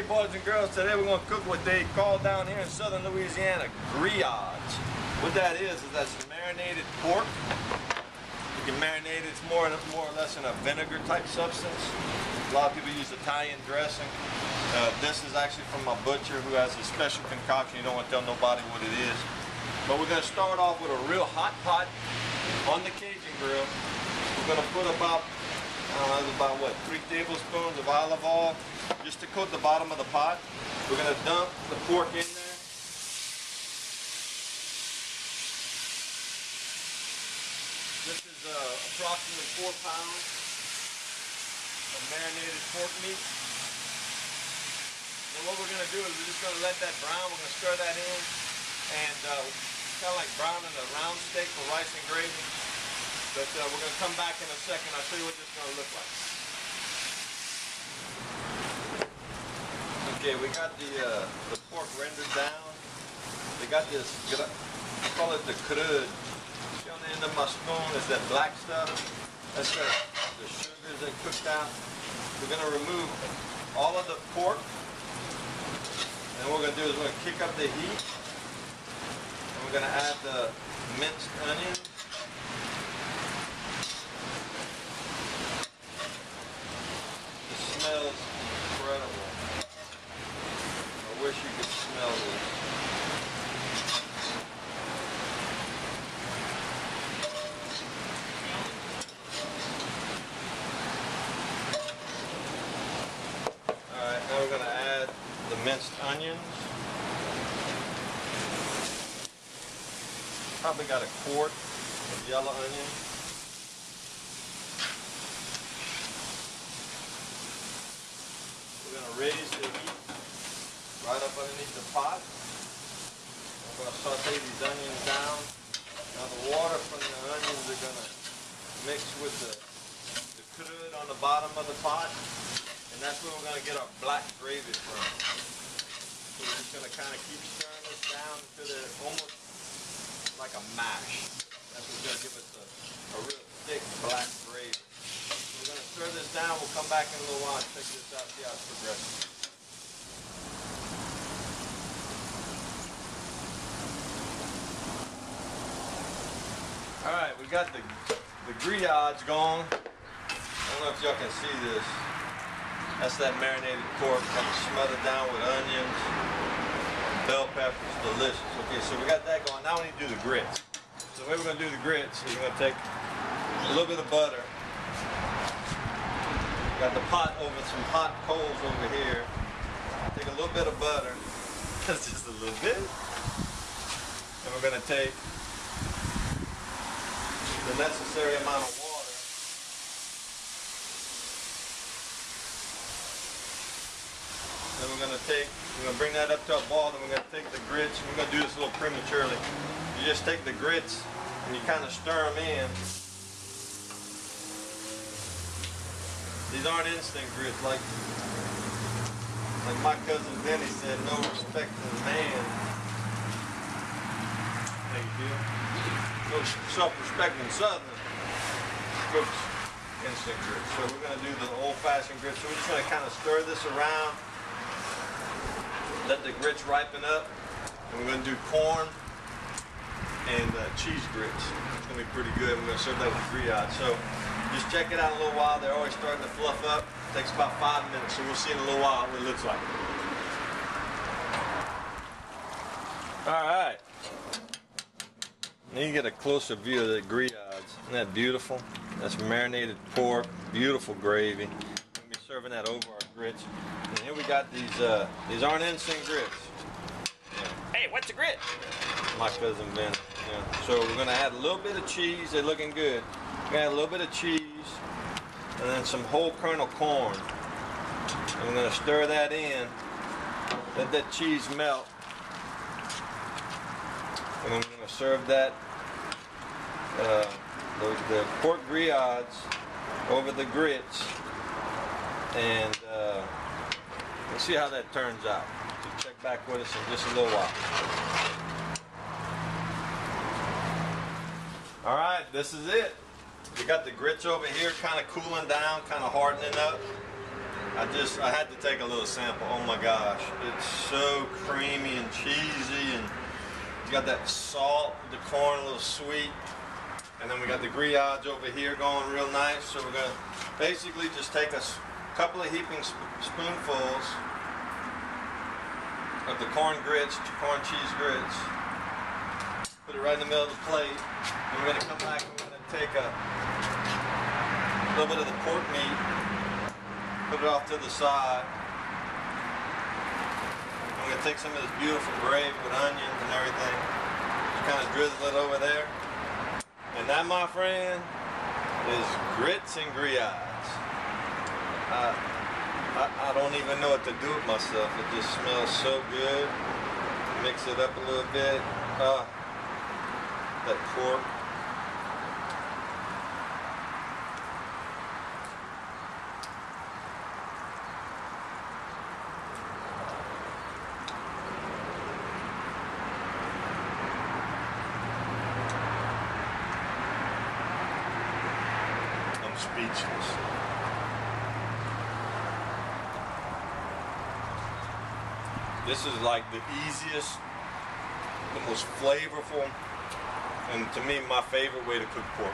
boys and girls. Today we're going to cook what they call down here in southern Louisiana Griades. What that is that's marinated pork. You can marinate it. It's more or less in a vinegar type substance. A lot of people use Italian dressing. This is actually from my butcher who has a special concoction. You don't want to tell nobody what it is. But we're going to start off with a real hot pot on the Cajun grill. We're going to put about, I don't know, what, 3 tablespoons of olive oil just to coat the bottom of the pot. We're going to dump the pork in there. This is approximately 4 pounds of marinated pork meat. And what we're going to do is we're just going to let that brown. We're going to stir that in and kind of like browning a round steak for rice and gravy. But we're going to come back in a second. I'll show you what this is going to look like. Okay, we got the pork rendered down. They got this, I call it the crud. On the end of my spoon is that black stuff. That's the sugars that cooked out. We're going to remove all of the pork. And what we're going to do is we're going to kick up the heat. And we're going to add the minced onion. It smells incredible. I wish you could smell this. Now we're going to add the minced onions. Probably got a quart of yellow onion. We're going to raise the heat right up underneath the pot. I'm going to saute these onions down. Now the water from the onions are going to mix with the crud on the bottom of the pot. And that's where we're going to get our black gravy from. So we're just going to kind of keep stirring this down until they're almost like a mash. That's what's going to give us a real thick black gravy. So we're going to stir this down. We'll come back in a little while and check this out, see how it's progressing. Alright, we got the Griades going. I don't know if y'all can see this. That's that marinated pork, kind of smothered down with onions, bell peppers, delicious. Okay, so we got that going. Now we need to do the grits. So the way we're going to do the grits is we're going to take a little bit of butter. Got the pot over some hot coals over here. Take a little bit of butter. That's just a little bit. And we're going to take the necessary amount of water. Then we're going to bring that up to a boil, then we're going to take the grits. We're going to do this a little prematurely. You just take the grits and you kind of stir them in. These aren't instant grits like my cousin Benny said, no respect to the man. How you feel? No self-respecting Southerner cooks instant grits. So we're going to do the old-fashioned grits. So we're just going to kind of stir this around. Let the grits ripen up, and we're going to do corn and cheese grits. It's going to be pretty good. We're going to serve that with Griades. So just check it out in a little while. They're always starting to fluff up. It takes about 5 minutes, so we'll see in a little while what it looks like. All right. Now you get a closer view of the Griades. Isn't that beautiful? That's marinated pork, beautiful gravy. We'll be serving that over our grits. And here we got these aren't instant grits. Yeah. Hey, what's a grit? My cousin Ben. Yeah. So we're gonna add a little bit of cheese. They're looking good. We're gonna add a little bit of cheese and then some whole kernel corn. And we're gonna stir that in. Let that cheese melt. And then we're gonna serve that the pork Griades over the grits. And we'll see how that turns out. So check back with us in just a little while. Alright, this is it. We got the grits over here kind of cooling down, kind of hardening up. I had to take a little sample. Oh my gosh, it's so creamy and cheesy, and you got that salt, the corn a little sweet, and then we got the Griades over here going real nice. So we're gonna basically just take a couple of heaping spoonfuls of the corn cheese grits, put it right in the middle of the plate, and we're gonna come back and we're gonna take a little bit of the pork meat, put it off to the side. I'm going to take some of this beautiful gravy with onions and everything. Just kind of drizzle it over there. And that, my friend, is grits and Griades. I don't even know what to do with myself. It just smells so good. Mix it up a little bit. That pork. Speechless. This is like the easiest, the most flavorful, and to me my favorite way to cook pork.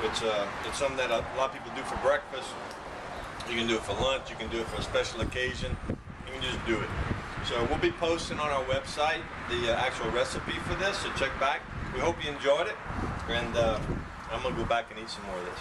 It's something that a lot of people do for breakfast. You can do it for lunch. You can do it for a special occasion. You can just do it. So we'll be posting on our website the actual recipe for this. So check back. We hope you enjoyed it, and I'm gonna go back and eat some more of this.